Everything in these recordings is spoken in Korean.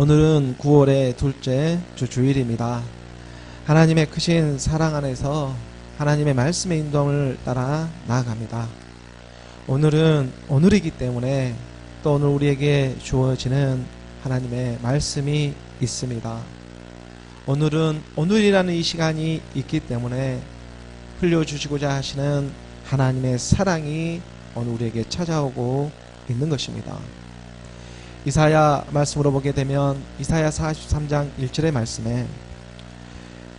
오늘은 9월의 둘째 주일입니다. 하나님의 크신 사랑 안에서 하나님의 말씀의 인도를 따라 나아갑니다. 오늘은 오늘이기 때문에 또 오늘 우리에게 주어지는 하나님의 말씀이 있습니다. 오늘은 오늘이라는 이 시간이 있기 때문에 흘려주시고자 하시는 하나님의 사랑이 오늘 우리에게 찾아오고 있는 것입니다. 이사야 말씀으로 보게 되면 이사야 43장 1절의 말씀에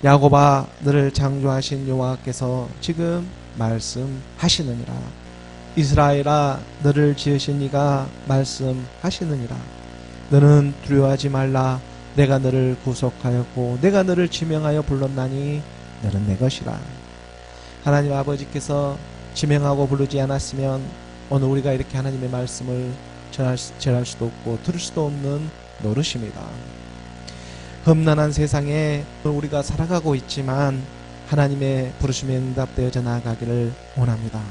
야곱아 너를 창조하신 여호와께서 지금 말씀하시느니라. 이스라엘아 너를 지으신 이가 말씀하시느니라. 너는 두려워하지 말라. 내가 너를 구속하였고 내가 너를 지명하여 불렀나니 너는 내 것이라. 하나님 아버지께서 지명하고 부르지 않았으면 오늘 우리가 이렇게 하나님의 말씀을 전할 수도 없고 들을 수도 없는 노릇입니다. 험난한 세상에 우리가 살아가고 있지만 하나님의 부르심에 응답되어져 나아가기를 원합니다.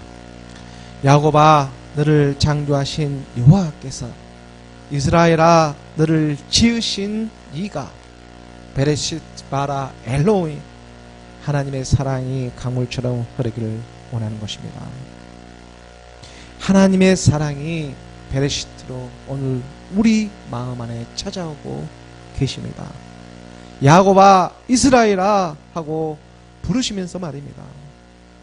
야곱아 너를 창조하신 여호와께서 이스라엘아 너를 지으신 이가 베레시트 바라 엘로힘 하나님의 사랑이 강물처럼 흐르기를 원하는 것입니다. 하나님의 사랑이 베레시트로 오늘 우리 마음 안에 찾아오고 계십니다. 야곱아 이스라엘아 하고 부르시면서 말입니다.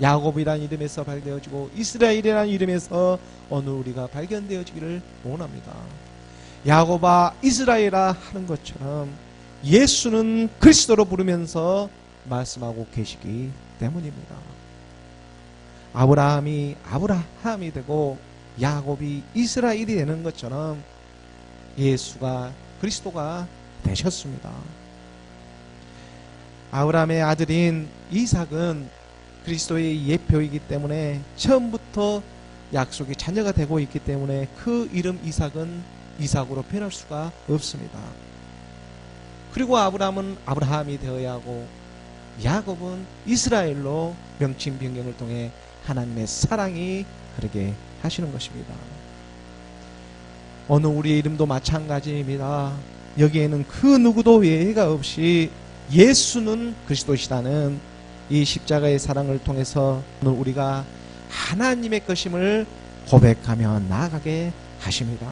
야곱이라는 이름에서 발견되어지고 이스라엘이라는 이름에서 오늘 우리가 발견되어지기를 원합니다. 야곱아 이스라엘아 하는 것처럼 예수는 그리스도로 부르면서 말씀하고 계시기 때문입니다. 아브라함이 되고 야곱이 이스라엘이 되는 것처럼 예수가 그리스도가 되셨습니다. 아브라함의 아들인 이삭은 그리스도의 예표이기 때문에 처음부터 약속의 자녀가 되고 있기 때문에 그 이름 이삭은 이삭으로 변할 수가 없습니다. 그리고 아브라함은 아브라함이 되어야 하고 야곱은 이스라엘로 명칭 변경을 통해 하나님의 사랑이 흐르게 하시는 것입니다. 어느 우리의 이름도 마찬가지입니다. 여기에는 그 누구도 예외가 없이 예수는 그리스도시다는 이 십자가의 사랑을 통해서 오늘 우리가 하나님의 것임을 고백하며 나아가게 하십니다.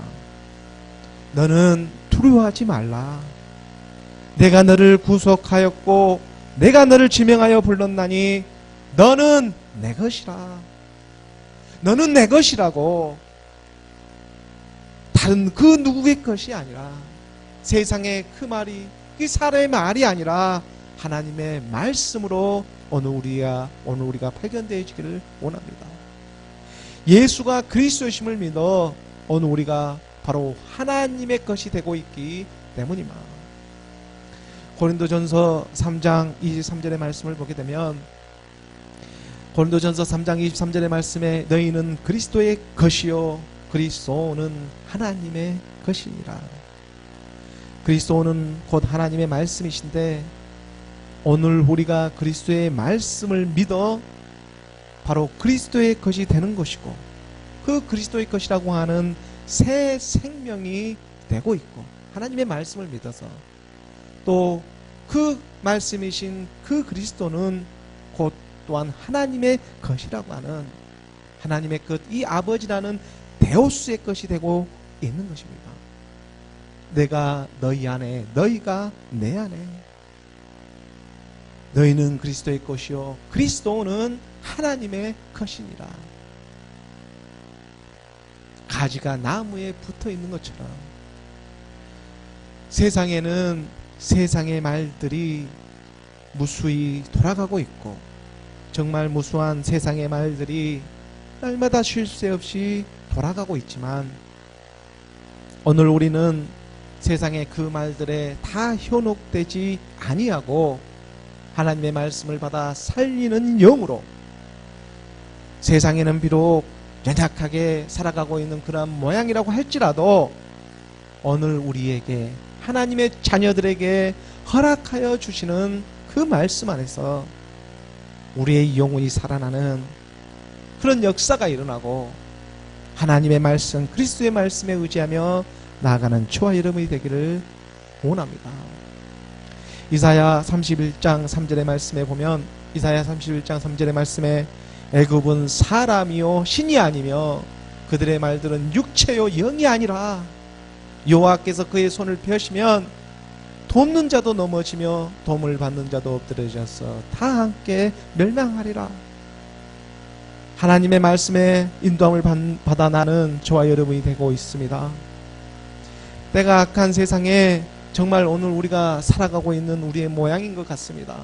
너는 두려워하지 말라. 내가 너를 구속하였고 내가 너를 지명하여 불렀나니 너는 내 것이라. 너는 내 것이라고. 다른 그 누구의 것이 아니라 세상의 그 말이 그 사람의 말이 아니라 하나님의 말씀으로 오늘 우리가 발견되어지기를 원합니다. 예수가 그리스도이심을 믿어 오늘 우리가 바로 하나님의 것이 되고 있기 때문입니다. 고린도전서 3장 23절의 말씀을 보게 되면 고린도전서 3장 23절의 말씀에 너희는 그리스도의 것이요 그리스도는 하나님의 것이니라. 그리스도는 곧 하나님의 말씀이신데 오늘 우리가 그리스도의 말씀을 믿어 바로 그리스도의 것이 되는 것이고 그 그리스도의 것이라고 하는 새 생명이 되고 있고 하나님의 말씀을 믿어서 또 그 말씀이신 그 그리스도는 곧 또한 하나님의 것이라고 하는 하나님의 것, 이 아버지라는 데오스의 것이 되고 있는 것입니다. 내가 너희 안에, 너희가 내 안에. 너희는 그리스도의 것이요 그리스도는 하나님의 것이니라. 가지가 나무에 붙어 있는 것처럼 세상에는 세상의 말들이 무수히 돌아가고 있고 정말 무수한 세상의 말들이 날마다 쉴 새 없이 돌아가고 있지만 오늘 우리는 세상의 그 말들에 다 현혹되지 아니하고 하나님의 말씀을 받아 살리는 영으로 세상에는 비록 연약하게 살아가고 있는 그런 모양이라고 할지라도 오늘 우리에게 하나님의 자녀들에게 허락하여 주시는 그 말씀 안에서 우리의 영혼이 살아나는 그런 역사가 일어나고 하나님의 말씀, 그리스도의 말씀에 의지하며 나아가는 저와 여러분이 되기를 고난합니다. 이사야 31장 3절의 말씀에 보면, 이사야 31장 3절의 말씀에 애굽은 사람이요 신이 아니며 그들의 말들은 육체요 영이 아니라 여호와께서 그의 손을 펴시면 돕는 자도 넘어지며 도움을 받는 자도 엎드려져서 다 함께 멸망하리라. 하나님의 말씀에 인도함을 받아 나는 저와 여러분이 되고 있습니다. 때가 악한 세상에 정말 오늘 우리가 살아가고 있는 우리의 모양인 것 같습니다.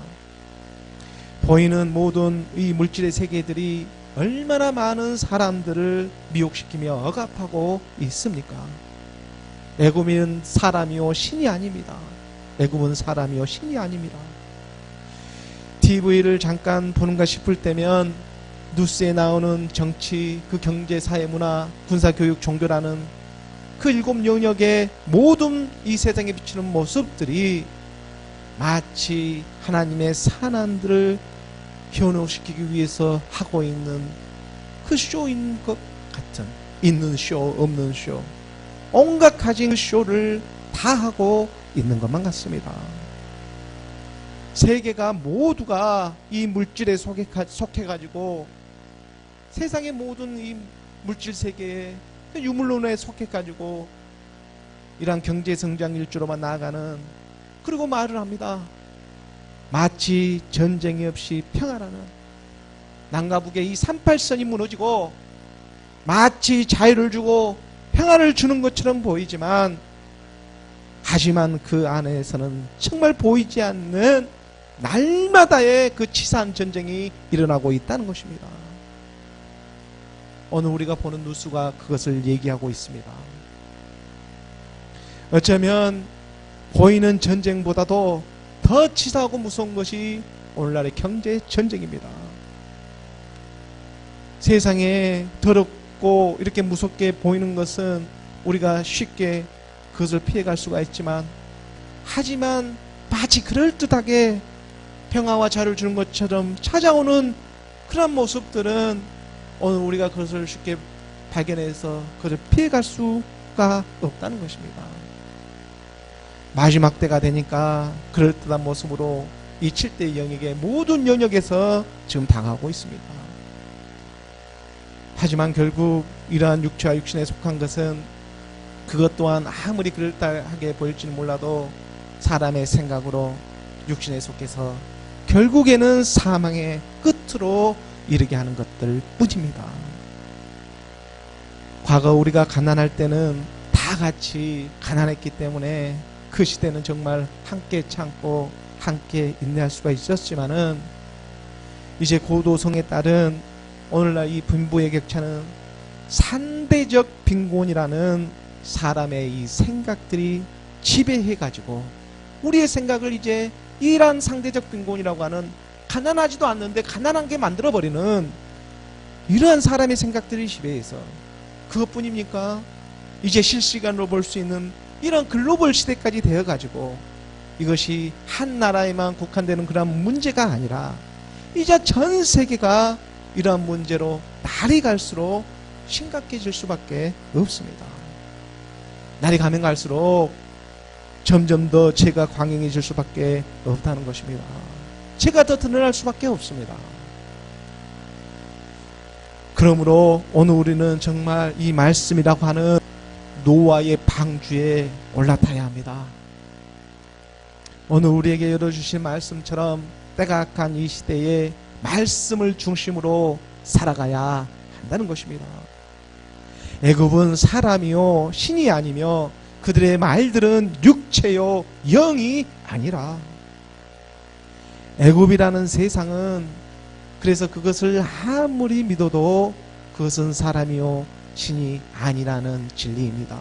보이는 모든 이 물질의 세계들이 얼마나 많은 사람들을 미혹시키며 억압하고 있습니까? 애굽은 사람이요 신이 아닙니다. 애굽은 사람이요 신이 아닙니다. TV를 잠깐 보는가 싶을 때면 뉴스에 나오는 정치, 그 경제, 사회, 문화, 군사, 교육, 종교라는 그 7 영역의 모든 이 세상에 비치는 모습들이 마치 하나님의 산안들을 현혹시키기 위해서 하고 있는 그 쇼인 것 같은, 있는 쇼, 없는 쇼, 온갖 가진 쇼를 다 하고 있는 것만 같습니다. 세계가 모두가 이 물질에 속해가지고 세상의 모든 이 물질 세계에 유물론에 속해가지고 이러한 경제 성장 일주로만 나아가는, 그리고 말을 합니다. 마치 전쟁이 없이 평화라는, 남과 북의 이 38선이 무너지고 마치 자유를 주고 평화를 주는 것처럼 보이지만, 하지만 그 안에서는 정말 보이지 않는 날마다의 그 치사한 전쟁이 일어나고 있다는 것입니다. 오늘 우리가 보는 뉴스가 그것을 얘기하고 있습니다. 어쩌면 보이는 전쟁보다도 더 치사하고 무서운 것이 오늘날의 경제 전쟁입니다. 세상에 더럽고 이렇게 무섭게 보이는 것은 우리가 쉽게 그것을 피해갈 수가 있지만, 하지만 마치 그럴듯하게 평화와 자유를 주는 것처럼 찾아오는 그런 모습들은 오늘 우리가 그것을 쉽게 발견해서 그것을 피해갈 수가 없다는 것입니다. 마지막 때가 되니까 그럴듯한 모습으로 이 7대 영역의 모든 영역에서 지금 당하고 있습니다. 하지만 결국 이러한 육체와 육신에 속한 것은 그것 또한 아무리 그럴듯하게 보일지는 몰라도 사람의 생각으로 육신에 속해서 결국에는 사망의 끝으로 이르게 하는 것들 뿐입니다. 과거 우리가 가난할 때는 다 같이 가난했기 때문에 그 시대는 정말 함께 참고 함께 인내할 수가 있었지만은, 이제 고도성에 따른 오늘날 이 빈부의 격차는 상대적 빈곤이라는 사람의 이 생각들이 지배해가지고 우리의 생각을 이제 이러한 상대적 빈곤이라고 하는, 가난하지도 않는데 가난한 게 만들어버리는 이러한 사람의 생각들이 지배해서, 그것뿐입니까? 이제 실시간으로 볼 수 있는 이런 글로벌 시대까지 되어가지고 이것이 한 나라에만 국한되는 그런 문제가 아니라 이제 전 세계가 이러한 문제로 날이 갈수록 심각해질 수밖에 없습니다. 날이 가면 갈수록 점점 더 죄가 광영해질 수밖에 없다는 것입니다. 죄가 더 드러날 수밖에 없습니다. 그러므로 오늘 우리는 정말 이 말씀이라고 하는 노아의 방주에 올라타야 합니다. 오늘 우리에게 열어주신 말씀처럼 때가 악한 이 시대에 말씀을 중심으로 살아가야 한다는 것입니다. 애굽은 사람이요 신이 아니며 그들의 말들은 육체요 영이 아니라. 애굽이라는 세상은 그래서 그것을 아무리 믿어도 그것은 사람이요 신이 아니라는 진리입니다.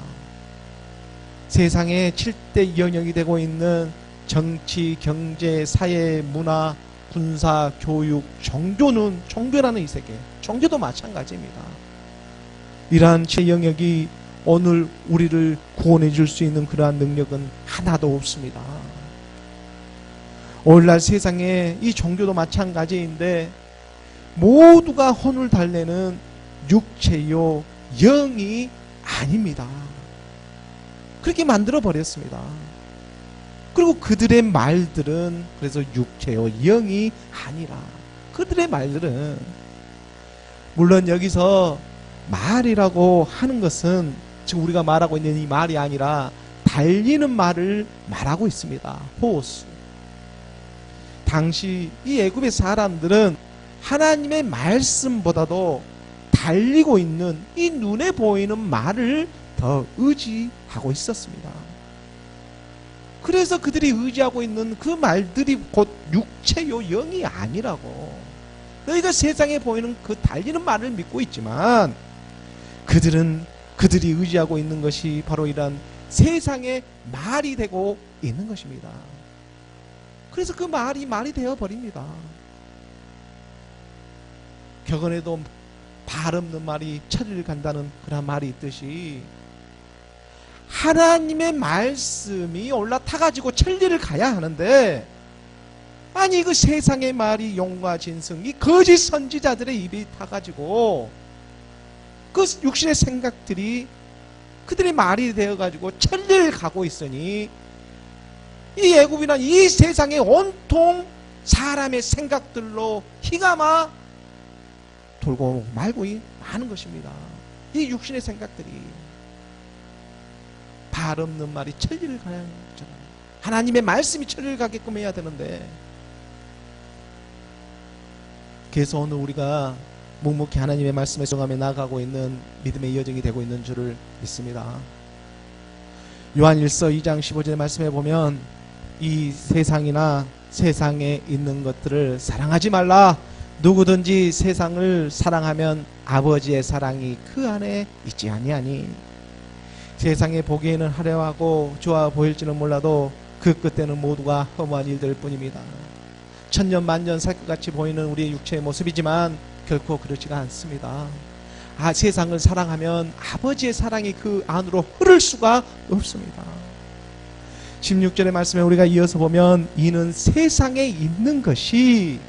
세상의 7대 영역이 되고 있는 정치, 경제, 사회, 문화, 군사, 교육, 종교라는 이 세계, 종교도 마찬가지입니다. 이러한 영역이 오늘 우리를 구원해 줄 수 있는 그러한 능력은 하나도 없습니다. 오늘날 세상에 이 종교도 마찬가지인데 모두가 혼을 달래는 육체요 영이 아닙니다. 그렇게 만들어 버렸습니다. 그리고 그들의 말들은 그래서 육체요 영이 아니라. 그들의 말들은, 물론 여기서 말이라고 하는 것은 지금 우리가 말하고 있는 이 말이 아니라 달리는 말을 말하고 있습니다. 호수. 당시 이 애굽의 사람들은 하나님의 말씀보다도 달리고 있는 이 눈에 보이는 말을 더 의지하고 있었습니다. 그래서 그들이 의지하고 있는 그 말들이 곧 육체요 영이 아니라고. 너희가 세상에 보이는 그 달리는 말을 믿고 있지만 그들이 의지하고 있는 것이 바로 이런 세상의 말이 되고 있는 것입니다. 그래서 그 말이 되어버립니다. 격언에도 발 없는 말이 천리를 간다는 그런 말이 있듯이 하나님의 말씀이 올라타가지고 천리를 가야 하는데, 아니 그 세상의 말이 용과 진승, 이 거짓 선지자들의 입이 타가지고 그 육신의 생각들이 그들의 말이 되어가지고 천리를 가고 있으니 이 애굽이나 이 세상의 온통 사람의 생각들로 휘감아 돌고 말고 하는 것입니다. 이 육신의 생각들이. 발 없는 말이 천리를 가야 하는 거잖아요. 하나님의 말씀이 천리를 가게끔 해야 되는데, 그래서 오늘 우리가 묵묵히 하나님의 말씀에 순종하며 나아가고 있는 믿음의 여정이 되고 있는 줄을 믿습니다. 요한일서 2장 15절의 말씀에 보면 이 세상이나 세상에 있는 것들을 사랑하지 말라. 누구든지 세상을 사랑하면 아버지의 사랑이 그 안에 있지 아니하니. 세상에 보기에는 화려하고 좋아 보일지는 몰라도 그 끝에는 모두가 허무한 일들 뿐입니다. 천년 만년 살 것 같이 보이는 우리의 육체의 모습이지만 결코 그렇지가 않습니다. 세상을 사랑하면 아버지의 사랑이 그 안으로 흐를 수가 없습니다. 16절의 말씀에 우리가 이어서 보면 이는 세상에 있는 것이,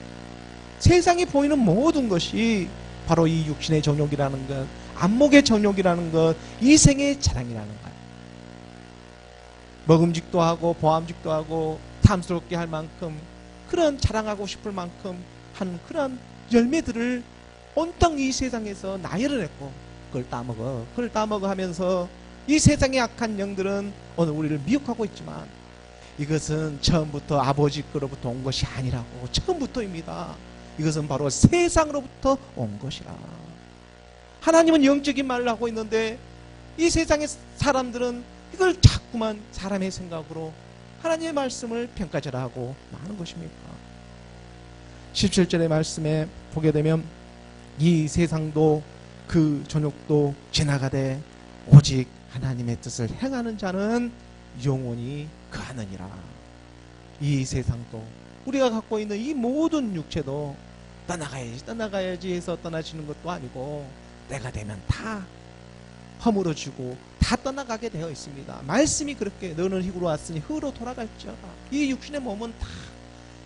세상에 보이는 모든 것이 바로 이 육신의 정욕이라는 것, 안목의 정욕이라는 것, 이생의 자랑이라는 것. 먹음직도 하고 보암직도 하고 탐스럽게 할 만큼, 그런 자랑하고 싶을 만큼 한 그런 열매들을 온통 이 세상에서 나열해냈고 그걸 따먹어 하면서 이 세상의 악한 영들은 오늘 우리를 미혹하고 있지만 이것은 처음부터 아버지 거로부터 온 것이 아니라고. 처음부터입니다. 이것은 바로 세상으로부터 온 것이라. 하나님은 영적인 말을 하고 있는데 이 세상의 사람들은 이걸 자꾸만 사람의 생각으로 하나님의 말씀을 평가절하하고 많은 것입니다. 17절의 말씀에 보게 되면 이 세상도 그 전욕도 지나가되 오직 하나님의 뜻을 행하는 자는 영원히 거하느니라. 이 세상도 우리가 갖고 있는 이 모든 육체도 떠나가야지 해서 떠나지는 것도 아니고 때가 되면 다 허물어지고 다 떠나가게 되어 있습니다. 말씀이 그렇게 너는 흙으로 왔으니 흙으로 돌아갈지어다. 이 육신의 몸은 다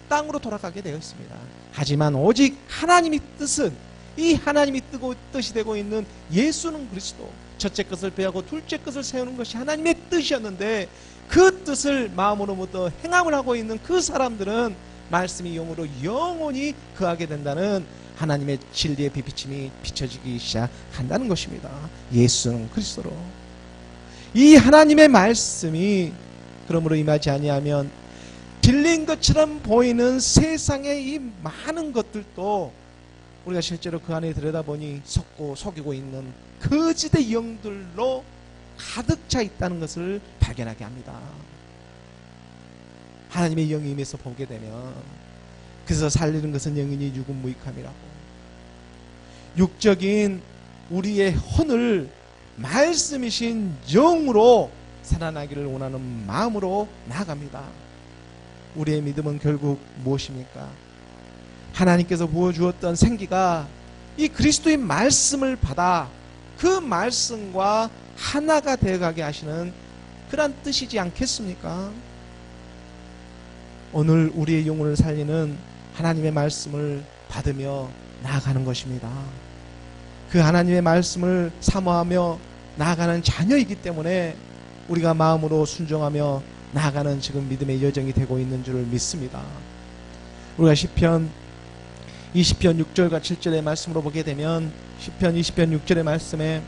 땅으로 돌아가게 되어 있습니다. 하지만 오직 하나님의 뜻은, 이 하나님이 뜻이 되고 있는 예수는 그리스도, 첫째 것을 배하고 둘째 것을 세우는 것이 하나님의 뜻이었는데 그 뜻을 마음으로부터 행함을 하고 있는 그 사람들은 말씀이 영으로 영원히 거하게 된다는 하나님의 진리의 빛비침이 비춰지기 시작한다는 것입니다. 예수는 그리스도로. 이 하나님의 말씀이 그러므로 임하지 아니하면 진리인 것처럼 보이는 세상의 이 많은 것들도 우리가 실제로 그 안에 들여다보니 속이고 있는 거짓의 영들로 가득 차 있다는 것을 발견하게 합니다. 하나님의 영이 임해서 보게 되면, 그래서 살리는 것은 영이니 육은 무익함이라고. 육적인 우리의 혼을 말씀이신 영으로 살아나기를 원하는 마음으로 나아갑니다. 우리의 믿음은 결국 무엇입니까? 하나님께서 부어주었던 생기가 이 그리스도의 말씀을 받아 그 말씀과 하나가 되어가게 하시는 그런 뜻이지 않겠습니까? 오늘 우리의 영혼을 살리는 하나님의 말씀을 받으며 나아가는 것입니다. 그 하나님의 말씀을 사모하며 나아가는 자녀이기 때문에 우리가 마음으로 순종하며 나아가는 지금 믿음의 여정이 되고 있는 줄을 믿습니다. 우리가 시편 20편 6절과 7절의 말씀으로 보게 되면 시편 20편 6절의 말씀에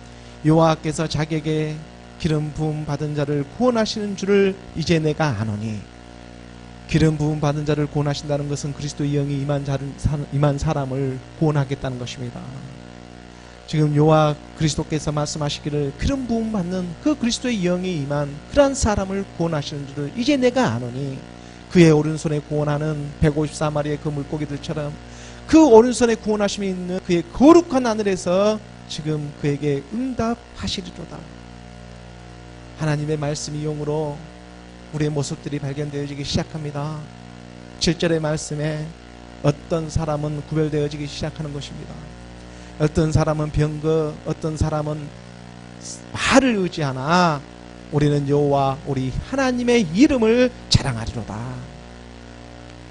여호와께서 자기에게 기름 부음 받은 자를 구원하시는 줄을 이제 내가 아노니, 기름 부음 받은 자를 구원하신다는 것은 그리스도의 영이 임한 사람을 구원하겠다는 것입니다. 지금 여호와 그리스도께서 말씀하시기를 기름 부음 받는 그 그리스도의 영이 임한 그러한 사람을 구원하시는 줄을 이제 내가 아노니, 그의 오른손에 구원하는 154마리의 그 물고기들처럼 그 오른손에 구원하심이 있는 그의 거룩한 하늘에서 지금 그에게 응답하시리로다. 하나님의 말씀이 영으로 우리의 모습들이 발견되어지기 시작합니다. 7절의 말씀에 어떤 사람은 구별되어지기 시작하는 것입니다. 어떤 사람은 병거, 어떤 사람은 말을 의지하나 우리는 여호와 우리 하나님의 이름을 자랑하리로다.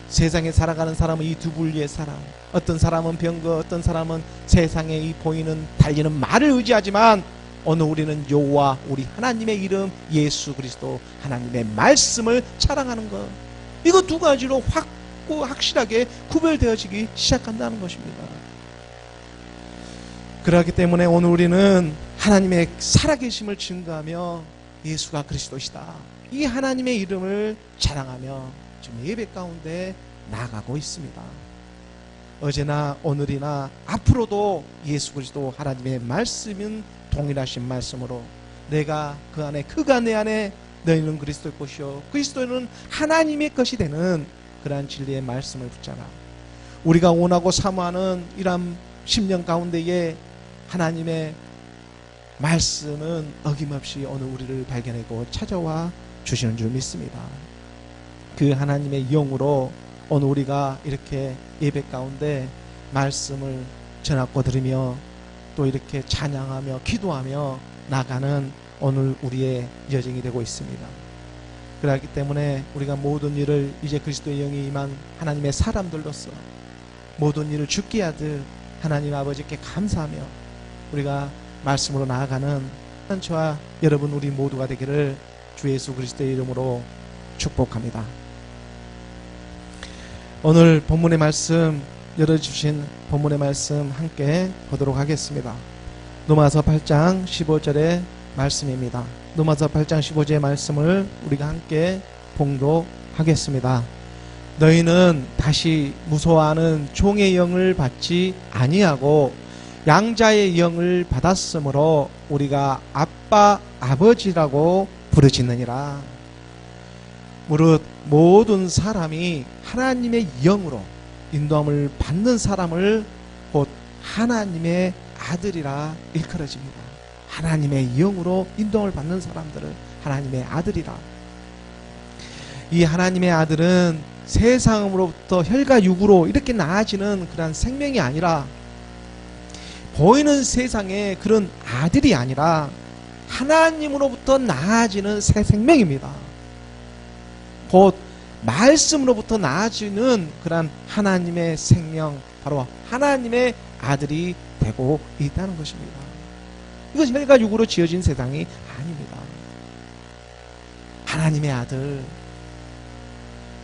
세상에 살아가는 사람은 이 두 분류의 사람, 어떤 사람은 병거, 어떤 사람은 세상에 이 보이는 달리는 말을 의지하지만 오늘 우리는 여호와 우리 하나님의 이름 예수 그리스도 하나님의 말씀을 자랑하는 것, 이거 두 가지로 확실하게 구별되어지기 시작한다는 것입니다. 그렇기 때문에 오늘 우리는 하나님의 살아계심을 증거하며 예수가 그리스도시다, 이 하나님의 이름을 자랑하며 지금 예배 가운데 나가고 있습니다. 어제나 오늘이나 앞으로도 예수 그리스도 하나님의 말씀은 동일하신 말씀으로 내가 그 안에 그가 내 안에 너희는 그리스도의 것이요 그리스도는 하나님의 것이 되는 그러한 진리의 말씀을 붙잡아 우리가 원하고 사모하는 이러한 심령 가운데에 하나님의 말씀은 어김없이 오늘 우리를 발견하고 찾아와 주시는 줄 믿습니다. 그 하나님의 영으로 오늘 우리가 이렇게 예배 가운데 말씀을 전하고 들으며 또 이렇게 찬양하며 기도하며 나가는 오늘 우리의 여정이 되고 있습니다. 그렇기 때문에 우리가 모든 일을 이제 그리스도의 영이 임한 하나님의 사람들로서 모든 일을 주께 하듯 하나님 아버지께 감사하며 우리가 말씀으로 나아가는 저와 여러분 우리 모두가 되기를 주 예수 그리스도의 이름으로 축복합니다. 오늘 본문의 말씀, 열어주신 본문의 말씀 함께 보도록 하겠습니다. 로마서 8장 15절의 말씀입니다. 로마서 8장 15절의 말씀을 우리가 함께 봉독하겠습니다. 너희는 다시 무서워하는 종의 영을 받지 아니하고 양자의 영을 받았으므로 우리가 아빠 아버지라고 부르짖느니라. 무릇 모든 사람이 하나님의 영으로 인도함을 받는 사람을 곧 하나님의 아들이라 일컬어집니다. 하나님의 영으로 인도함을 받는 사람들을 하나님의 아들이라. 이 하나님의 아들은 세상으로부터 혈과 육으로 이렇게 나아지는 그런 생명이 아니라 보이는 세상의 그런 아들이 아니라 하나님으로부터 나아지는 새 생명입니다. 곧 말씀으로부터 나아지는 그런 하나님의 생명, 바로 하나님의 아들이 되고 있다는 것입니다. 이것은 혈과 육으로 지어진 세상이 아닙니다. 하나님의 아들,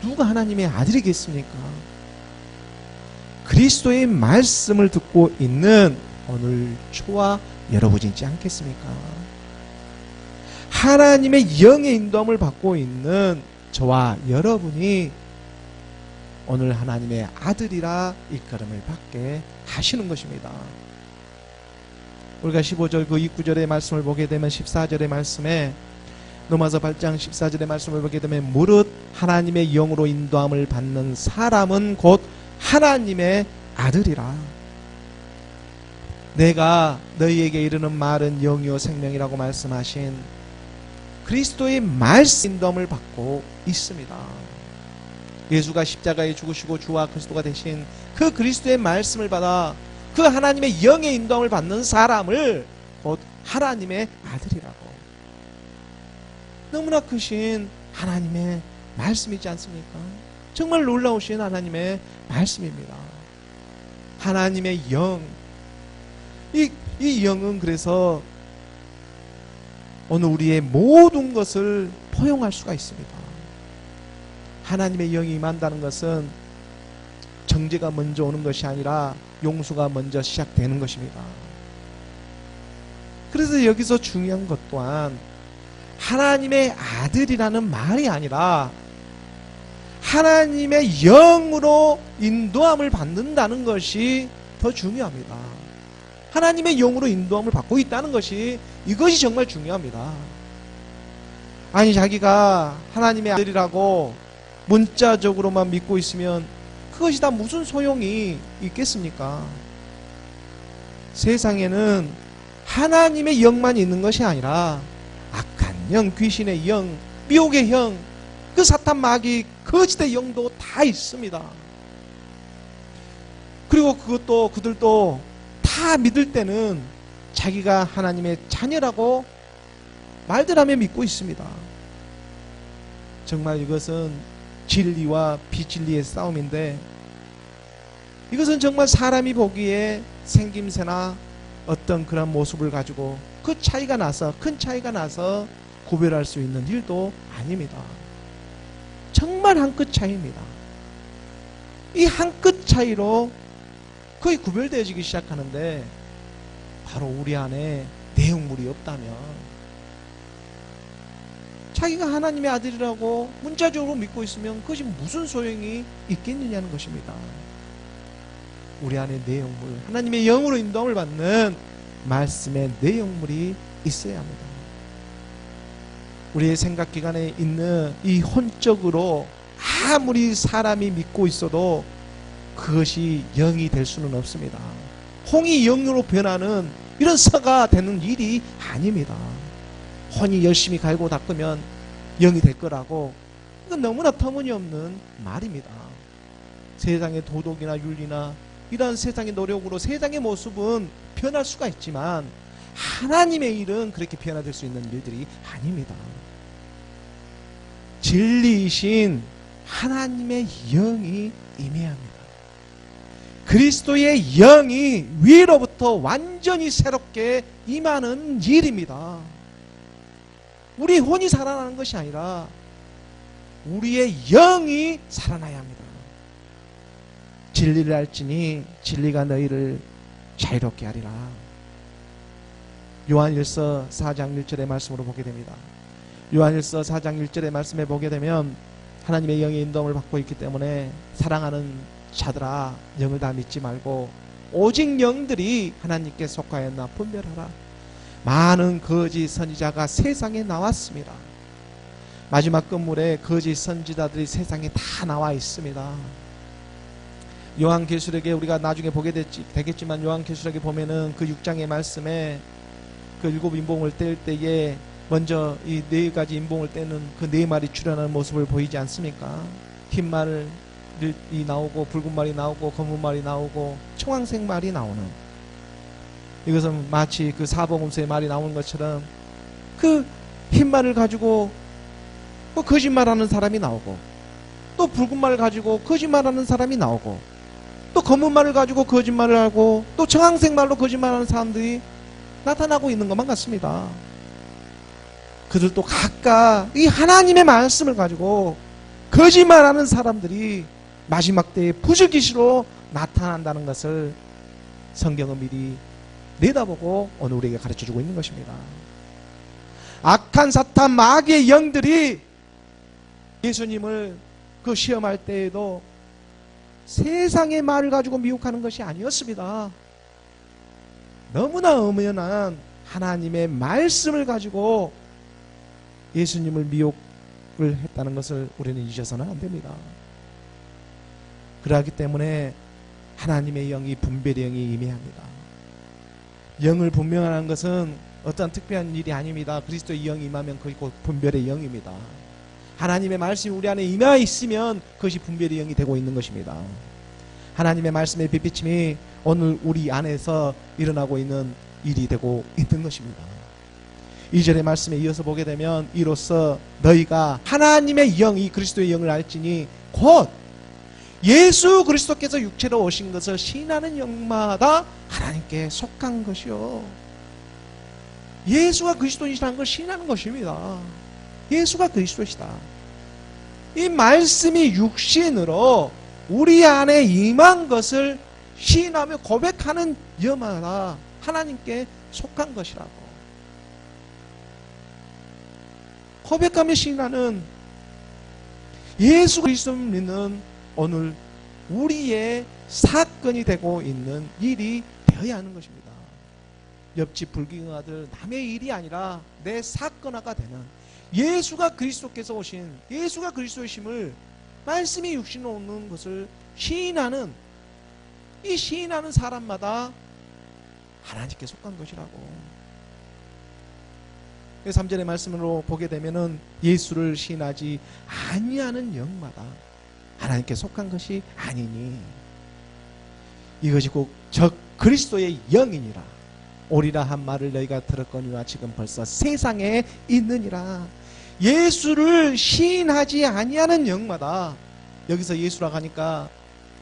누가 하나님의 아들이겠습니까? 그리스도의 말씀을 듣고 있는 오늘 저와 여러분이지 않겠습니까? 하나님의 영의 인도함을 받고 있는 저와 여러분이 오늘 하나님의 아들이라 일컬음을 받게 하시는 것입니다. 우리가 15절 그 29절의 말씀을 보게 되면 14절의 말씀에 로마서 8장 14절의 말씀을 보게 되면 무릇 하나님의 영으로 인도함을 받는 사람은 곧 하나님의 아들이라. 내가 너희에게 이르는 말은 영이요 생명이라고 말씀하신 그리스도의 말씀 인도함을 받고 있습니다. 예수가 십자가에 죽으시고 주와 그리스도가 되신 그 그리스도의 말씀을 받아 그 하나님의 영의 인도함을 받는 사람을 곧 하나님의 아들이라고. 너무나 크신 하나님의 말씀이지 않습니까? 정말 놀라우신 하나님의 말씀입니다. 하나님의 영, 이 영은 그래서 오늘 우리의 모든 것을 포용할 수가 있습니다. 하나님의 영이 임한다는 것은 정죄가 먼저 오는 것이 아니라 용서가 먼저 시작되는 것입니다. 그래서 여기서 중요한 것 또한 하나님의 아들이라는 말이 아니라 하나님의 영으로 인도함을 받는다는 것이 더 중요합니다. 하나님의 영으로 인도함을 받고 있다는 것이, 이것이 정말 중요합니다. 아니, 자기가 하나님의 아들이라고 문자적으로만 믿고 있으면 그것이 다 무슨 소용이 있겠습니까? 세상에는 하나님의 영만 있는 것이 아니라 악한 영, 귀신의 영, 미혹의 영, 그 사탄 마귀 거짓의 영도 다 있습니다. 그리고 그들도 다 믿을 때는 자기가 하나님의 자녀라고 말들하며 믿고 있습니다. 정말 이것은 진리와 비진리의 싸움인데, 이것은 정말 사람이 보기에 생김새나 어떤 그런 모습을 가지고 큰 차이가 나서 구별할 수 있는 일도 아닙니다. 정말 한 끗 차이입니다. 이 한 끗 차이로 거의 구별되어지기 시작하는데, 바로 우리 안에 내용물이 없다면, 자기가 하나님의 아들이라고 문자적으로 믿고 있으면 그것이 무슨 소용이 있겠느냐는 것입니다. 우리 안에 내용물, 하나님의 영으로 인도함을 받는 말씀의 내용물이 있어야 합니다. 우리의 생각기관에 있는 이 혼적으로 아무리 사람이 믿고 있어도 그것이 영이 될 수는 없습니다. 홍이 영으로 변하는 이런 서가 되는 일이 아닙니다. 혼이 열심히 갈고 닦으면 영이 될 거라고, 이건 너무나 터무니없는 말입니다. 세상의 도덕이나 윤리나 이러한 세상의 노력으로 세상의 모습은 변할 수가 있지만 하나님의 일은 그렇게 변화될 수 있는 일들이 아닙니다. 진리이신 하나님의 영이 임해야 합니다. 그리스도의 영이 위로부터 완전히 새롭게 임하는 일입니다. 우리 혼이 살아나는 것이 아니라 우리의 영이 살아나야 합니다. 진리를 알지니 진리가 너희를 자유롭게 하리라. 요한일서 4장 1절의 말씀으로 보게 됩니다. 요한일서 4장 1절의 말씀에 보게 되면 하나님의 영의 인도함을 받고 있기 때문에 사랑하는 자들아, 영을 다 믿지 말고 오직 영들이 하나님께 속하였나 분별하라. 많은 거짓 선지자가 세상에 나왔습니다. 마지막 끝물에 거짓 선지자들이 세상에 다 나와 있습니다. 요한계시록에 우리가 나중에 보게 되겠지만, 요한계시록에 보면은 그 6장의 말씀에 그 7 인봉을 뗄 때에 먼저 이 4가지 인봉을 떼는 그 4마리 출현하는 모습을 보이지 않습니까? 흰 말이 나오고 붉은 말이 나오고 검은 말이 나오고 청황색 말이 나오는, 이것은 마치 그 사복음서의 말이 나오는 것처럼 그 흰 말을 가지고 거짓말하는 사람이 나오고, 또 붉은 말을 가지고 거짓말하는 사람이 나오고, 또 검은 말을 가지고 거짓말을 하고, 또 청황색 말로 거짓말하는 사람들이 나타나고 있는 것만 같습니다. 그들도 각각 이 하나님의 말씀을 가지고 거짓말하는 사람들이 마지막 때에 부슬기시로 나타난다는 것을 성경은 미리 내다보고 오늘 우리에게 가르쳐주고 있는 것입니다. 악한 사탄 마귀의 영들이 예수님을 그 시험할 때에도 세상의 말을 가지고 미혹하는 것이 아니었습니다. 너무나 엄연한 하나님의 말씀을 가지고 예수님을 미혹을 했다는 것을 우리는 잊어서는 안 됩니다. 그러기 때문에 하나님의 영이, 분별의 영이 임해야 합니다. 영을 분별하는 것은 어떤 특별한 일이 아닙니다. 그리스도의 영이 임하면 그것이 곧 분별의 영입니다. 하나님의 말씀이 우리 안에 임하 있으면 그것이 분별의 영이 되고 있는 것입니다. 하나님의 말씀의 빛비침이 오늘 우리 안에서 일어나고 있는 일이 되고 있는 것입니다. 2절의 말씀에 이어서 보게 되면, 이로써 너희가 하나님의 영, 이 그리스도의 영을 알지니 곧 예수 그리스도께서 육체로 오신 것을 신하는 영마다 하나님께 속한 것이요. 예수가 그리스도이시라는 걸 신하는 것입니다. 예수가 그리스도시다. 이 말씀이 육신으로 우리 안에 임한 것을 시인하며 고백하는 여마다 하나님께 속한 것이라고. 고백하며 시인하는 예수 그리스도를 믿는 오늘 우리의 사건이 되고 있는 일이 되어야 하는 것입니다. 옆집 불기둥아들 남의 일이 아니라 내 사건화가 되는 예수가 그리스도께서 오신 예수가 그리스도이심을 말씀이 육신으로 오는 것을 시인하는 이 시인하는 사람마다 하나님께 속한 것이라고. 3절의 말씀으로 보게 되면은 예수를 시인하지 아니하는 영마다 하나님께 속한 것이 아니니 이것이 곧 적 그리스도의 영이니라. 오리라 한 말을 너희가 들었거니와 지금 벌써 세상에 있느니라. 예수를 시인하지 아니하는 영마다, 여기서 예수라고 하니까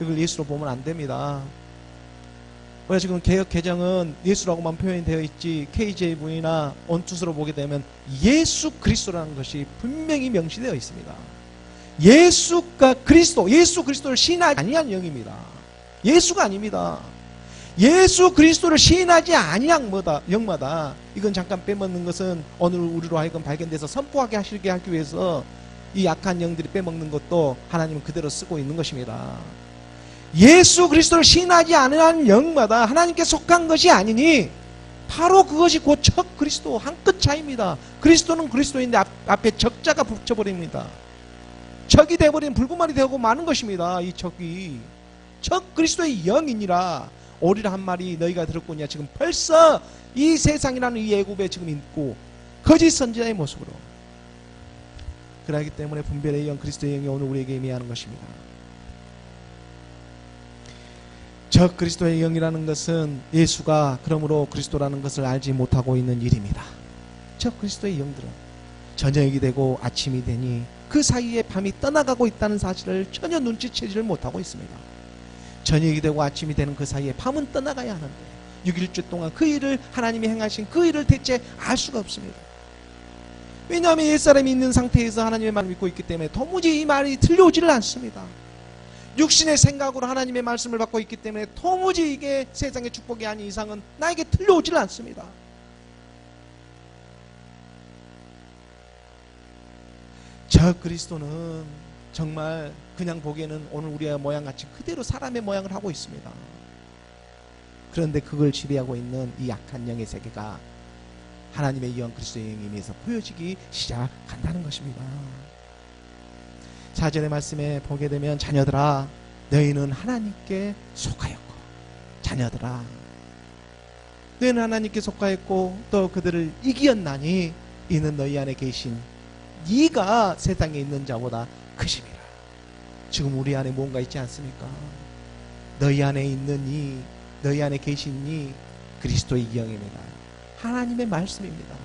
이걸 예수로 보면 안 됩니다. 우리가 지금 개역 개정은 예수라고만 표현이 되어 있지 KJV나 온투스로 보게 되면 예수 그리스도라는 것이 분명히 명시되어 있습니다. 예수가 그리스도, 예수 그리스도를 시인하지 아니한 영입니다. 예수가 아닙니다. 예수 그리스도를 시인하지 아니한 영마다, 이건 잠깐 빼먹는 것은 오늘 우리로 하여금 발견돼서 선포하게 하시게 하기 위해서 이 약한 영들이 빼먹는 것도 하나님은 그대로 쓰고 있는 것입니다. 예수 그리스도를 시인하지 않은 영마다 하나님께 속한 것이 아니니 바로 그것이 곧 적 그리스도 한 끗 차이입니다. 그리스도는 그리스도인데 앞에 적자가 붙여버립니다. 적이 되어버린 불구말이 되고 마는 것입니다. 이 적이 적 그리스도의 영이니라. 오리라 한 말이 너희가 들었거니와 지금 벌써 이 세상이라는 이 애굽에 지금 있고 거짓 선지자의 모습으로. 그러기 때문에 분별의 영 그리스도의 영이 오늘 우리에게 임하는 것입니다. 적 그리스도의 영이라는 것은 예수가 그러므로 그리스도라는 것을 알지 못하고 있는 일입니다. 적 그리스도의 영들은 저녁이 되고 아침이 되니 그 사이에 밤이 떠나가고 있다는 사실을 전혀 눈치채지를 못하고 있습니다. 저녁이 되고 아침이 되는 그 사이에 밤은 떠나가야 하는데 6일주 동안 그 일을 하나님이 행하신 그 일을 대체 알 수가 없습니다. 왜냐하면 옛사람이 있는 상태에서 하나님의 말을 믿고 있기 때문에 도무지 이 말이 들려오지를 않습니다. 육신의 생각으로 하나님의 말씀을 받고 있기 때문에 도무지 이게 세상의 축복이 아닌 이상은 나에게 들려오지를 않습니다. 저 그리스도는 정말 그냥 보기에는 오늘 우리의 모양같이 그대로 사람의 모양을 하고 있습니다. 그런데 그걸 지배하고 있는 이 약한 영의 세계가 하나님의 영 그리스도의 영에 의해서 보여지기 시작한다는 것입니다. 4절의 말씀에 보게 되면 자녀들아 너희는 하나님께 속하였고, 자녀들아 너희는 하나님께 속하였고 또 그들을 이기었나니 이는 너희 안에 계신 네가 세상에 있는 자보다 크심이라. 지금 우리 안에 뭔가 있지 않습니까? 너희 안에 있는 이, 너희 안에 계신 이 그리스도의 영입니다. 하나님의 말씀입니다.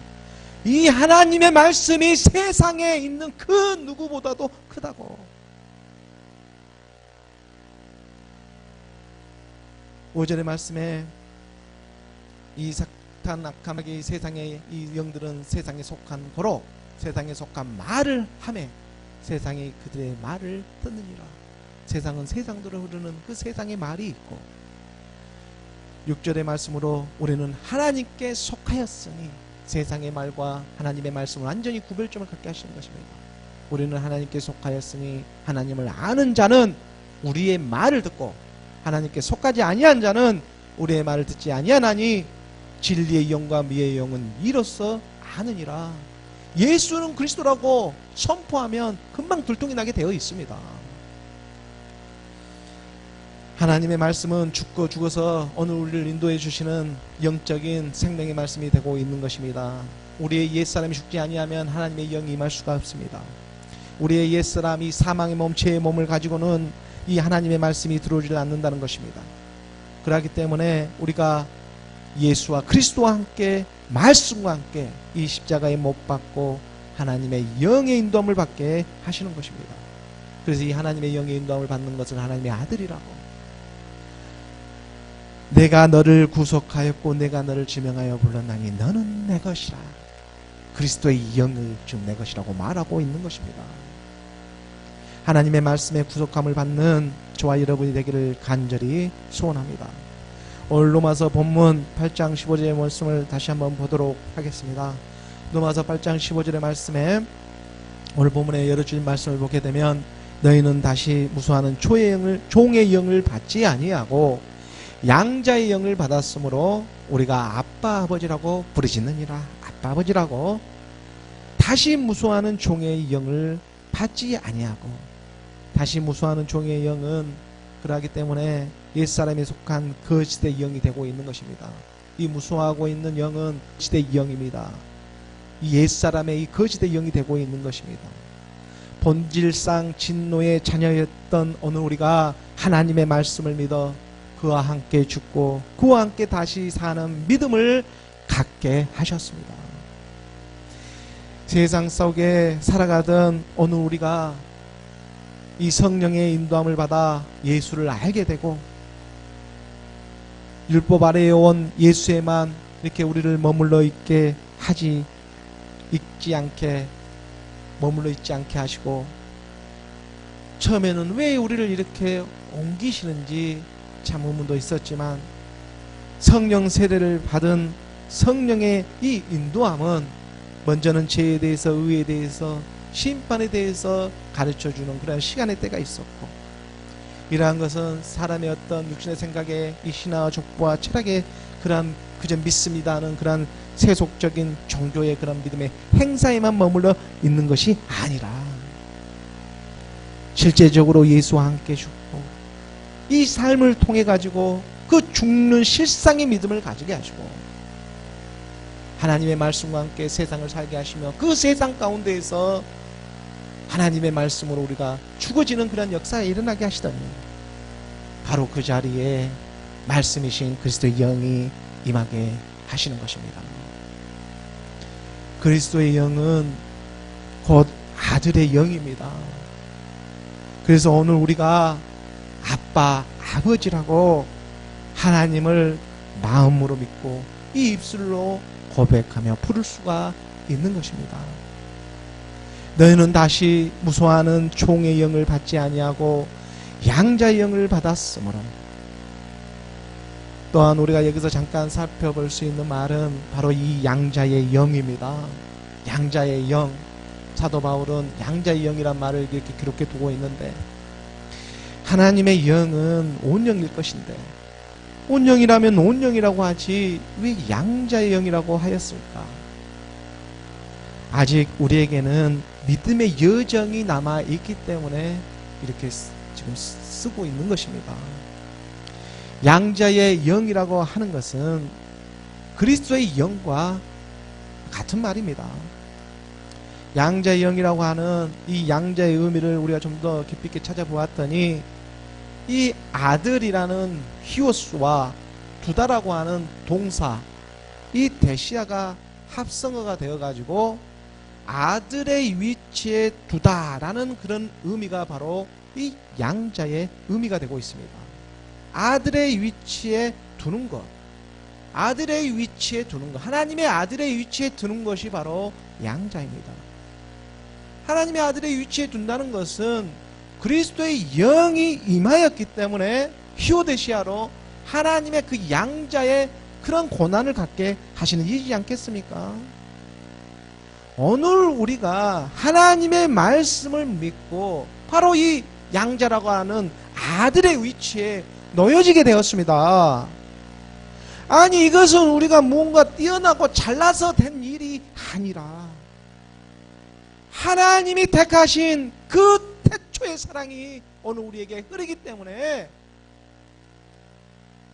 이 하나님의 말씀이 세상에 있는 그 누구보다도 크다고. 5절의 말씀에 이 사탄 악함하게 세상의 이 영들은 세상에 속한 거로 세상에 속한 말을 하매 세상이 그들의 말을 듣느니라. 세상은 세상대로 흐르는 그 세상의 말이 있고, 6절의 말씀으로 우리는 하나님께 속하였으니 세상의 말과 하나님의 말씀을 완전히 구별점을 갖게 하시는 것입니다. 우리는 하나님께 속하였으니 하나님을 아는 자는 우리의 말을 듣고 하나님께 속하지 아니한 자는 우리의 말을 듣지 아니하나니 진리의 영과 미의 영은 이로써 아느니라. 예수는 그리스도라고 선포하면 금방 들통이 나게 되어 있습니다. 하나님의 말씀은 죽어서 오늘 우리를 인도해 주시는 영적인 생명의 말씀이 되고 있는 것입니다. 우리의 옛사람이 죽지 아니하면 하나님의 영이 임할 수가 없습니다. 우리의 옛사람이 사망의 몸, 죄의 몸을 가지고는 이 하나님의 말씀이 들어오지 않는다는 것입니다. 그렇기 때문에 우리가 예수와 그리스도와 함께 말씀과 함께 이 십자가에 못 박고 하나님의 영의 인도함을 받게 하시는 것입니다. 그래서 이 하나님의 영의 인도함을 받는 것은 하나님의 아들이라고. 내가 너를 구속하였고 내가 너를 지명하여 불렀나니 너는 내 것이라. 그리스도의 영을 좀 내 것이라고 말하고 있는 것입니다. 하나님의 말씀에 구속함을 받는 저와 여러분이 되기를 간절히 소원합니다. 오늘 로마서 본문 8장 15절의 말씀을 다시 한번 보도록 하겠습니다. 로마서 8장 15절의 말씀에 오늘 본문에 열어주신 말씀을 보게 되면 너희는 다시 무수하는 종의 영을 받지 아니하고 양자의 영을 받았으므로 우리가 아빠 아버지라고 부르짖느니라. 아빠 아버지라고. 다시 무수하는 종의 영을 받지 아니하고. 다시 무수하는 종의 영은 그러하기 때문에 옛사람에 속한 거짓의 영이 되고 있는 것입니다. 이 무수하고 있는 영은 거짓의 영입니다. 이 옛사람의 이 거짓의 영이 되고 있는 것입니다. 본질상 진노의 자녀였던 오늘 우리가 하나님의 말씀을 믿어 그와 함께 죽고 그와 함께 다시 사는 믿음을 갖게 하셨습니다. 세상 속에 살아가던 오늘 우리가 이 성령의 인도함을 받아 예수를 알게 되고 율법 아래에 온 예수에만 이렇게 우리를 머물러 있지 않게 하시고, 처음에는 왜 우리를 이렇게 옮기시는지 참 의문도 있었지만 성령 세례를 받은 성령의 이 인도함은 먼저는 죄에 대해서, 의에 대해서, 심판에 대해서 가르쳐주는 그런 시간의 때가 있었고, 이러한 것은 사람의 어떤 육신의 생각에 이 신화와 족보와 철학의 그런 그저 믿습니다 하는 그런 세속적인 종교의 그런 믿음의 행사에만 머물러 있는 것이 아니라 실제적으로 예수와 함께 죽고 이 삶을 통해 가지고 그 죽는 실상의 믿음을 가지게 하시고 하나님의 말씀과 함께 세상을 살게 하시며 그 세상 가운데에서 하나님의 말씀으로 우리가 죽어지는 그런 역사에 일어나게 하시더니 바로 그 자리에 말씀이신 그리스도의 영이 임하게 하시는 것입니다. 그리스도의 영은 곧 아들의 영입니다. 그래서 오늘 우리가 아빠, 아버지라고 하나님을 마음으로 믿고 이 입술로 고백하며 부를 수가 있는 것입니다. 너희는 다시 무소하는 종의 영을 받지 아니하고 양자의 영을 받았으므로. 또한 우리가 여기서 잠깐 살펴볼 수 있는 말은 바로 이 양자의 영입니다. 양자의 영. 사도 바울은 양자의 영이란 말을 이렇게 기록해 두고 있는데, 하나님의 영은 온영일 것인데 온영이라면 온영이라고 하지 왜 양자의 영이라고 하였을까? 아직 우리에게는 믿음의 여정이 남아있기 때문에 이렇게 지금 쓰고 있는 것입니다. 양자의 영이라고 하는 것은 그리스도의 영과 같은 말입니다. 양자의 영이라고 하는 이 양자의 의미를 우리가 좀 더 깊이 있게 찾아보았더니 이 아들이라는 히오스와 두다라고 하는 동사, 이 데시아가 합성어가 되어가지고 아들의 위치에 두다라는 그런 의미가 바로 이 양자의 의미가 되고 있습니다. 아들의 위치에 두는 것, 아들의 위치에 두는 것, 하나님의 아들의 위치에 두는 것이 바로 양자입니다. 하나님의 아들의 위치에 둔다는 것은 그리스도의 영이 임하였기 때문에 히오데시아로 하나님의 그 양자의 그런 고난을 갖게 하시는 일이지 않겠습니까? 오늘 우리가 하나님의 말씀을 믿고 바로 이 양자라고 하는 아들의 위치에 놓여지게 되었습니다. 아니, 이것은 우리가 뭔가 뛰어나고 잘나서 된 일이 아니라 하나님이 택하신 그 태초의 사랑이 오늘 우리에게 흐르기 때문에,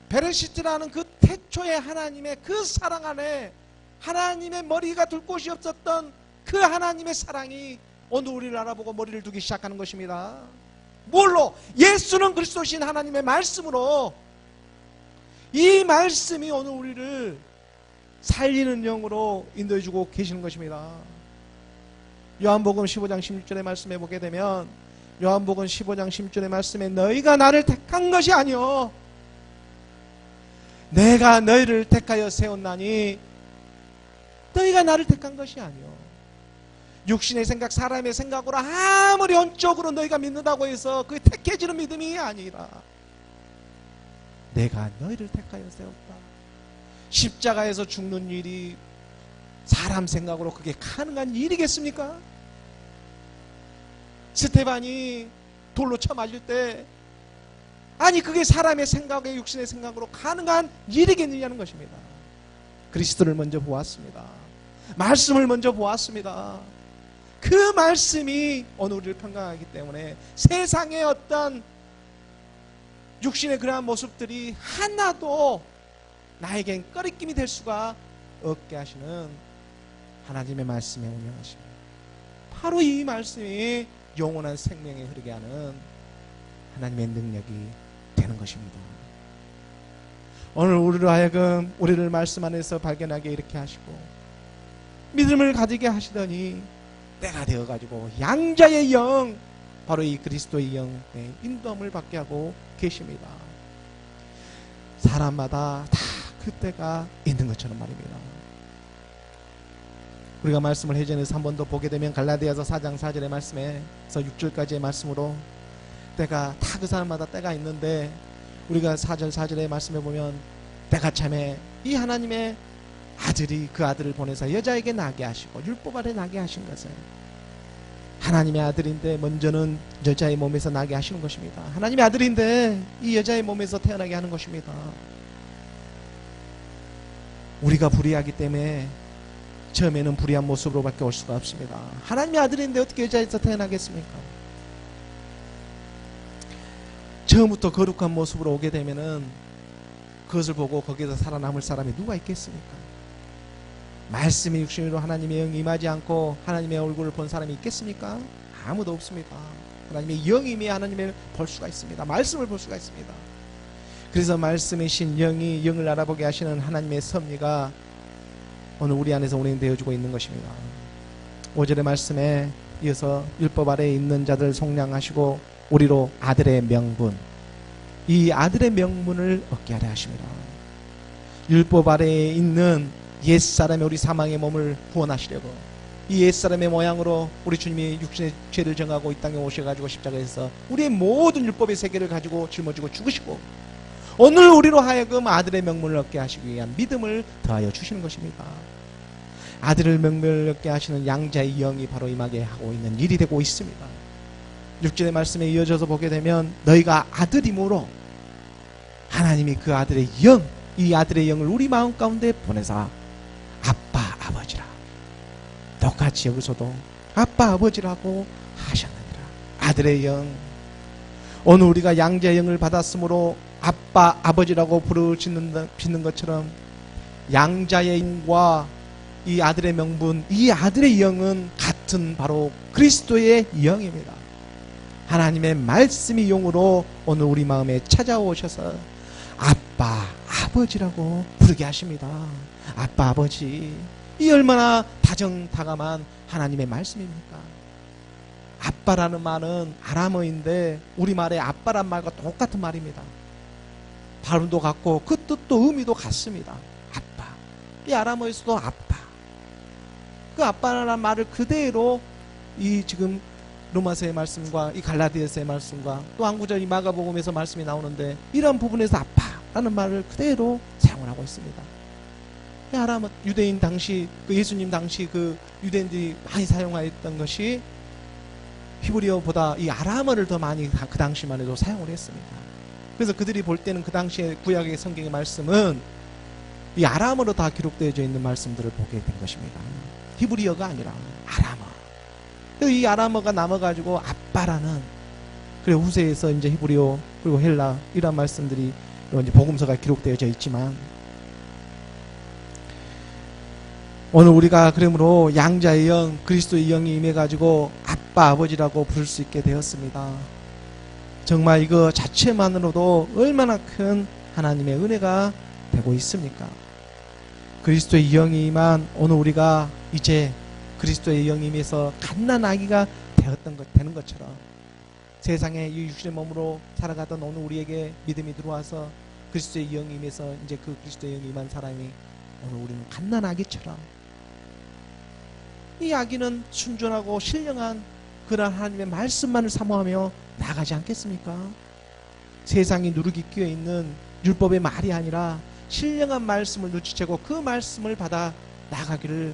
베레시트라는 그 태초의 하나님의 그 사랑 안에 하나님의 머리가 둘 곳이 없었던 그 하나님의 사랑이 오늘 우리를 알아보고 머리를 두기 시작하는 것입니다. 뭘로? 예수는 그리스도신 하나님의 말씀으로. 이 말씀이 오늘 우리를 살리는 영으로 인도해주고 계시는 것입니다. 요한복음 15장 16절의 말씀에 보게 되면, 요한복음 15장 16절의 말씀에 너희가 나를 택한 것이 아니요 내가 너희를 택하여 세웠나니, 너희가 나를 택한 것이 아니요 육신의 생각, 사람의 생각으로 아무리 영적으로 너희가 믿는다고 해서 그게 택해지는 믿음이 아니라 내가 너희를 택하여 세웠다. 십자가에서 죽는 일이 사람 생각으로 그게 가능한 일이겠습니까? 스테반이 돌로 쳐 맞을 때 아니 그게 사람의 생각에 육신의 생각으로 가능한 일이겠느냐는 것입니다. 그리스도를 먼저 보았습니다. 말씀을 먼저 보았습니다. 그 말씀이 오늘 우리를 평강하기 때문에 세상의 어떤 육신의 그러한 모습들이 하나도 나에겐 꺼리낌이 될 수가 없게 하시는 하나님의 말씀에 운영하십니다. 바로 이 말씀이 영원한 생명에 흐르게 하는 하나님의 능력이 되는 것입니다. 오늘 우리로 하여금 우리를 말씀 안에서 발견하게 이렇게 하시고 믿음을 가지게 하시더니 때가 되어가지고 양자의 영, 바로 이 그리스도의 영의 인도함을 받게 하고 계십니다. 사람마다 다 그때가 있는 것처럼 말입니다. 우리가 말씀을 해전에서 한 번 더 보게 되면 갈라디아서 4장 4절의 말씀에서 6절까지의 말씀으로 때가 다 그 사람마다 때가 있는데 우리가 4절 4절의 말씀에 보면 때가 참에 이 하나님의 아들이 그 아들을 보내서 여자에게 나게 하시고 율법 아래 나게 하신 것을 하나님의 아들인데 먼저는 여자의 몸에서 나게 하시는 것입니다. 하나님의 아들인데 이 여자의 몸에서 태어나게 하는 것입니다. 우리가 불의하기 때문에 처음에는 불의한 모습으로밖에 올 수가 없습니다. 하나님의 아들인데 어떻게 여자에서 태어나겠습니까? 처음부터 거룩한 모습으로 오게 되면은 그것을 보고 거기에서 살아남을 사람이 누가 있겠습니까? 말씀의 육신으로 하나님의 영이 임하지 않고 하나님의 얼굴을 본 사람이 있겠습니까? 아무도 없습니다. 하나님의 영이 임해 하나님을 볼 수가 있습니다. 말씀을 볼 수가 있습니다. 그래서 말씀이신 영이 영을 알아보게 하시는 하나님의 섭리가 오늘 우리 안에서 운행되어지고 있는 것입니다. 5절의 말씀에 이어서 율법 아래에 있는 자들 속량하시고 우리로 아들의 명분, 이 아들의 명분을 얻게 하려 하십니다. 율법 아래에 있는 옛사람의 우리 사망의 몸을 구원하시려고 이 옛사람의 모양으로 우리 주님이 육신의 죄를 정하고 이 땅에 오셔가지고 십자가에서 우리의 모든 율법의 세계를 가지고 짊어지고 죽으시고 오늘 우리로 하여금 아들의 명분을 얻게 하시기 위한 믿음을 더하여 주시는 것입니다. 아들을 명분을 얻게 하시는 양자의 영이 바로 임하게 하고 있는 일이 되고 있습니다. 6절의 말씀에 이어져서 보게 되면 너희가 아들이므로 하나님이 그 아들의 영, 이 아들의 영을 우리 마음 가운데 보내사 아빠 아버지라, 똑같이 여기서도 아빠 아버지라고 하셨느니라. 아들의 영, 오늘 우리가 양자의 영을 받았으므로 아빠 아버지라고 부르짖는 것처럼 양자의 영과 이 아들의 명분, 이 아들의 영은 같은 바로 그리스도의 영입니다. 하나님의 말씀이 영으로 오늘 우리 마음에 찾아오셔서 아빠 아버지라고 부르게 하십니다. 아빠 아버지, 이 얼마나 다정다감한 하나님의 말씀입니까? 아빠라는 말은 아람어인데 우리말의 아빠란 말과 똑같은 말입니다. 발음도 같고 그 뜻도 의미도 같습니다. 아빠, 이 아람어에서도 아빠, 그 아빠라는 말을 그대로 이 지금 로마서의 말씀과 이 갈라디아서의 말씀과 또 한 구절 이 마가복음에서 말씀이 나오는데 이런 부분에서 아빠라는 말을 그대로 사용을 하고 있습니다. 이 아람어 유대인 당시 그 예수님 당시 그 유대인들이 많이 사용하였던 것이 히브리어보다 이 아람어를 더 많이 그 당시만 해도 사용을 했습니다. 그래서 그들이 볼 때는 그 당시에 구약의 성경의 말씀은 이 아람어로 다 기록되어져 있는 말씀들을 보게 된 것입니다. 히브리어가 아니라 아람어. 이 아람어가 남아가지고 아빠라는, 그리고 후세에서 이제 히브리어 그리고 헬라 이런 말씀들이 이제 복음서가 기록되어져 있지만 오늘 우리가 그러므로 양자의 영, 그리스도의 영이 임해가지고 아빠 아버지라고 부를 수 있게 되었습니다. 정말 이거 자체만으로도 얼마나 큰 하나님의 은혜가 되고 있습니까? 그리스도의 영이 임한 오늘 우리가 이제 그리스도의 영이 임해서 갓난아기가 되는 것처럼 세상에 이 육신의 몸으로 살아가던 오늘 우리에게 믿음이 들어와서 그리스도의 영이 임해서 이제 그 그리스도의 영이 임한 사람이 오늘 우리는 갓난아기처럼 이 아기는 순전하고 신령한 그런 하나님의 말씀만을 사모하며 나가지 않겠습니까? 세상이 누룩이 끼어있는 율법의 말이 아니라 신령한 말씀을 눈치채고 그 말씀을 받아 나가기를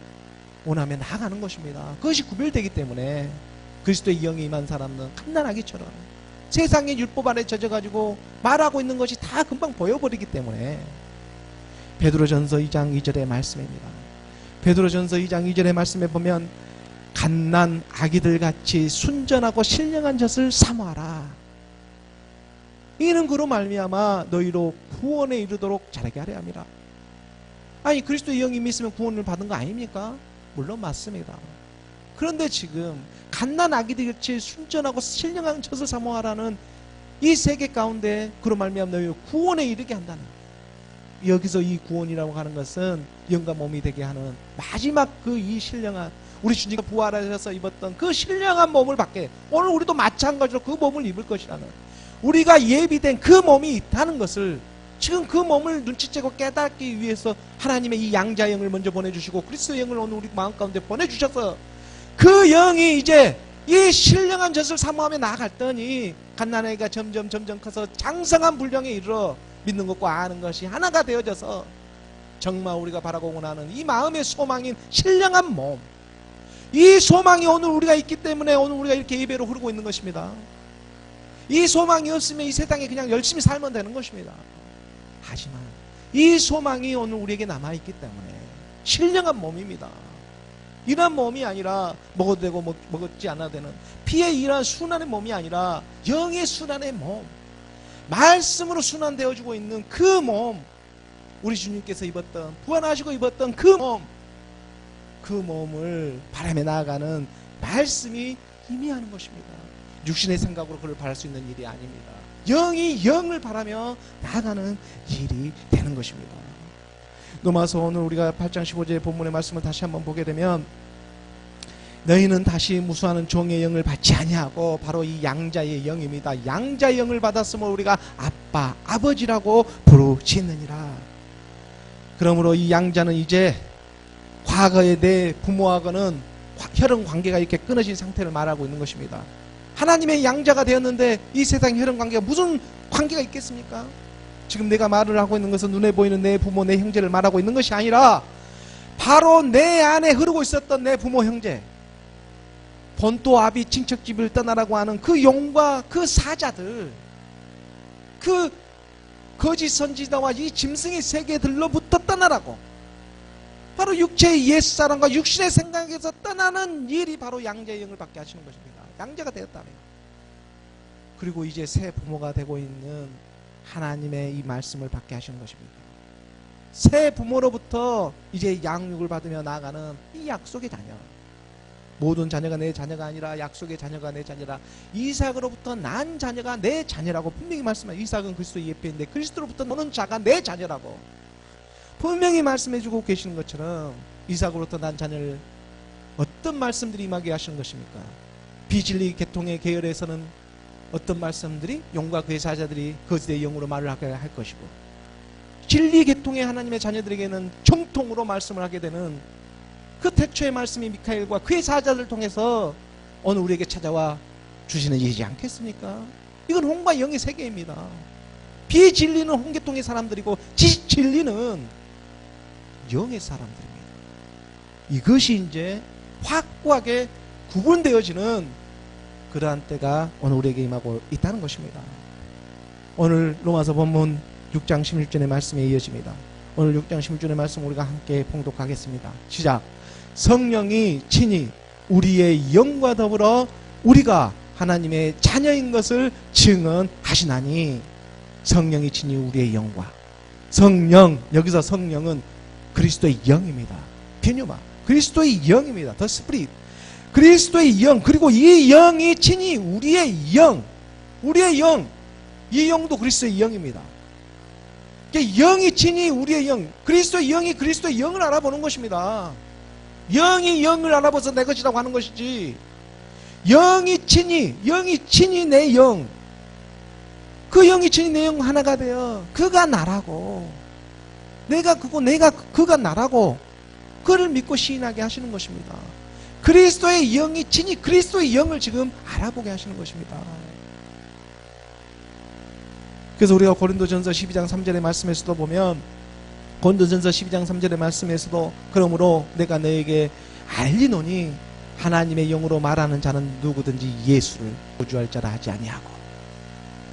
원하며 나가는 것입니다. 그것이 구별되기 때문에 그리스도의 영이 임한 사람은 갓난아기처럼 세상의 율법 안에 젖어가지고 말하고 있는 것이 다 금방 보여버리기 때문에 베드로전서 2장 2절의 말씀입니다. 베드로전서 2장 2절의 말씀에 보면 갓난 아기들 같이 순전하고 신령한 젖을 사모하라. 이는 그로 말미암아 너희로 구원에 이르도록 자라게 하려 함이라. 아니 그리스도의 영이 있으면 구원을 받은 거 아닙니까? 물론 맞습니다. 그런데 지금 갓난 아기들같이 순전하고 신령한 젖을 사모하라는 이 세계 가운데 그로 말미암아 너희 구원에 이르게 한다는, 여기서 이 구원이라고 하는 것은 영과 몸이 되게 하는 마지막 그 이 신령한, 우리 주님과 부활하셔서 입었던 그 신령한 몸을 받게, 오늘 우리도 마찬가지로 그 몸을 입을 것이라는, 우리가 예비된 그 몸이 있다는 것을 지금 그 몸을 눈치채고 깨닫기 위해서 하나님의 이 양자 영을 먼저 보내주시고 그리스도의 영을 오늘 우리 마음 가운데 보내주셔서 그 영이 이제 이 신령한 젖을 사모하며 나아갔더니 갓난아이가 점점 커서 장성한 분량에 이르러 믿는 것과 아는 것이 하나가 되어져서 정말 우리가 바라고 원하는 이 마음의 소망인 신령한 몸, 이 소망이 오늘 우리가 있기 때문에 오늘 우리가 이렇게 예배로 흐르고 있는 것입니다. 이 소망이 없으면 이 세상에 그냥 열심히 살면 되는 것입니다. 하지만 이 소망이 오늘 우리에게 남아있기 때문에 신령한 몸입니다. 이런 몸이 아니라 먹어도 되고 먹지 않아도 되는 피의 이러한 순환의 몸이 아니라 영의 순환의 몸, 말씀으로 순환되어주고 있는 그 몸, 우리 주님께서 입었던, 부활하시고 입었던 그 몸, 그 몸을 바라며 나아가는 말씀이 희미하는 것입니다. 육신의 생각으로 그를 바랄 수 있는 일이 아닙니다. 영이 영을 바라며 나아가는 일이 되는 것입니다. 로마서 오늘 우리가 8장 15절의 본문의 말씀을 다시 한번 보게 되면 너희는 다시 무수하는 종의 영을 받지 아니하고 바로 이 양자의 영입니다. 양자의 영을 받았으면 우리가 아빠, 아버지라고 부르짖느니라. 그러므로 이 양자는 이제 과거의 내 부모하고는 혈연 관계가 이렇게 끊어진 상태를 말하고 있는 것입니다. 하나님의 양자가 되었는데 이 세상 혈연 관계가 무슨 관계가 있겠습니까? 지금 내가 말을 하고 있는 것은 눈에 보이는 내 부모, 내 형제를 말하고 있는 것이 아니라 바로 내 안에 흐르고 있었던 내 부모, 형제, 본토 아비 친척집을 떠나라고 하는 그 용과 그 사자들, 그 거짓 선지자와 이 짐승의 세계들로부터 떠나라고, 바로 육체의 옛사람과 육신의 생각에서 떠나는 일이 바로 양자의 영을 받게 하시는 것입니다. 양자가 되었다며. 그리고 이제 새 부모가 되고 있는 하나님의 이 말씀을 받게 하시는 것입니다. 새 부모로부터 이제 양육을 받으며 나아가는 이 약속의 자녀, 모든 자녀가 내 자녀가 아니라 약속의 자녀가 내 자녀라. 이삭으로부터 난 자녀가 내 자녀라고 분명히 말씀해요. 이삭은 그리스도의 예표인데 그리스도로부터 노는 자가 내 자녀라고 분명히 말씀해주고 계시는 것처럼 이삭으로부터 난 자녀를 어떤 말씀들이 임하게 하시는 것입니까? 비진리 계통의 계열에서는 어떤 말씀들이 용과 그의 사자들이 거짓의 영으로 말을 하게 할 것이고, 진리 계통의 하나님의 자녀들에게는 정통으로 말씀을 하게 되는 그 태초의 말씀이 미카엘과 그의 사자들을 통해서 오늘 우리에게 찾아와 주시는 일이지 않겠습니까? 이건 홍과 영의 세계입니다. 비진리는 홍계통의 사람들이고 진리는 영의 사람들입니다. 이것이 이제 확고하게 구분되어지는 그러한 때가 오늘 우리에게 임하고 있다는 것입니다. 오늘 로마서 본문 6장 16절의 말씀에 이어집니다. 오늘 6장 16절의 말씀 우리가 함께 봉독하겠습니다. 시작. 성령이 친히 우리의 영과 더불어 우리가 하나님의 자녀인 것을 증언하시나니. 성령이 친히 우리의 영과, 성령, 여기서 성령은 그리스도의 영입니다. 피뉴마, 그리스도의 영입니다. 더 스피릿, 그리스도의 영, 그리고 이 영이 친히 우리의 영, 우리의 영, 이 영도 그리스도의 영입니다. 영이 친히 우리의 영, 그리스도의 영이 그리스도의 영을 알아보는 것입니다. 영이 영을 알아봐서 내 것이라고 하는 것이지, 영이 친히 내 영, 그 영이 친히 내 영 하나가 되어 그가 나라고, 내가 그거, 내가 그가 나라고, 그를 믿고 시인하게 하시는 것입니다. 그리스도의 영이 친히 그리스도의 영을 지금 알아보게 하시는 것입니다. 그래서 우리가 고린도전서 12장 3절의 말씀에서도 보면, 고린도전서 12장 3절의 말씀에서도 그러므로 내가 너에게 알리노니 하나님의 영으로 말하는 자는 누구든지 예수를 구주할 자라 하지 아니하고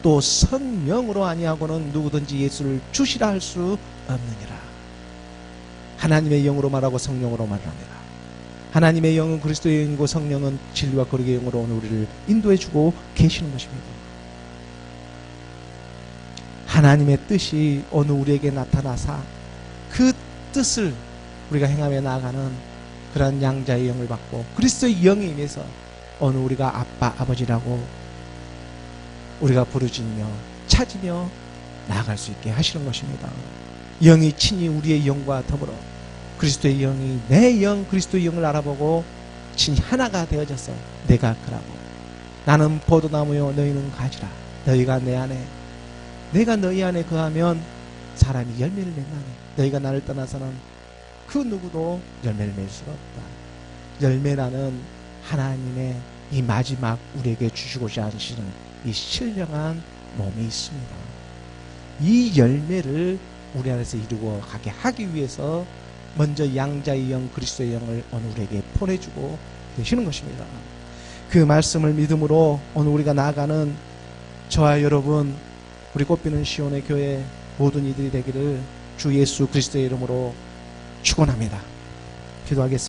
또 성령으로 아니하고는 누구든지 예수를 주시라 할 수 없느니라. 하나님의 영으로 말하고 성령으로 말합니다. 하나님의 영은 그리스도의 영이고 성령은 진리와 거룩의 영으로 오늘 우리를 인도해주고 계시는 것입니다. 하나님의 뜻이 오늘 우리에게 나타나사 그 뜻을 우리가 행하며 나아가는 그런 양자의 영을 받고 그리스도의 영에 임해서 오늘 우리가 아빠 아버지라고 우리가 부르짖며 찾으며 나아갈 수 있게 하시는 것입니다. 영이 친히 우리의 영과 더불어 그리스도의 영이 내 영 그리스도의 영을 알아보고 친히 하나가 되어져서 내가 그라고 나는 포도나무요 너희는 가지라. 너희가 내 안에 내가 너희 안에 거하면 사람이 열매를 맺나니 너희가 나를 떠나서는 그 누구도 열매를 맺을 수가 없다. 열매라는 하나님의 이 마지막 우리에게 주시고자 하시는 이 신령한 몸이 있습니다. 이 열매를 우리 안에서 이루어 가게 하기 위해서 먼저 양자의 영 그리스도의 영을 오늘 우리에게 보내주고 계시는 것입니다. 그 말씀을 믿음으로 오늘 우리가 나아가는 저와 여러분 우리 꽃피는 시온의 교회 모든 이들이 되기를 주 예수 그리스도의 이름으로 축원합니다. 기도하겠습니다.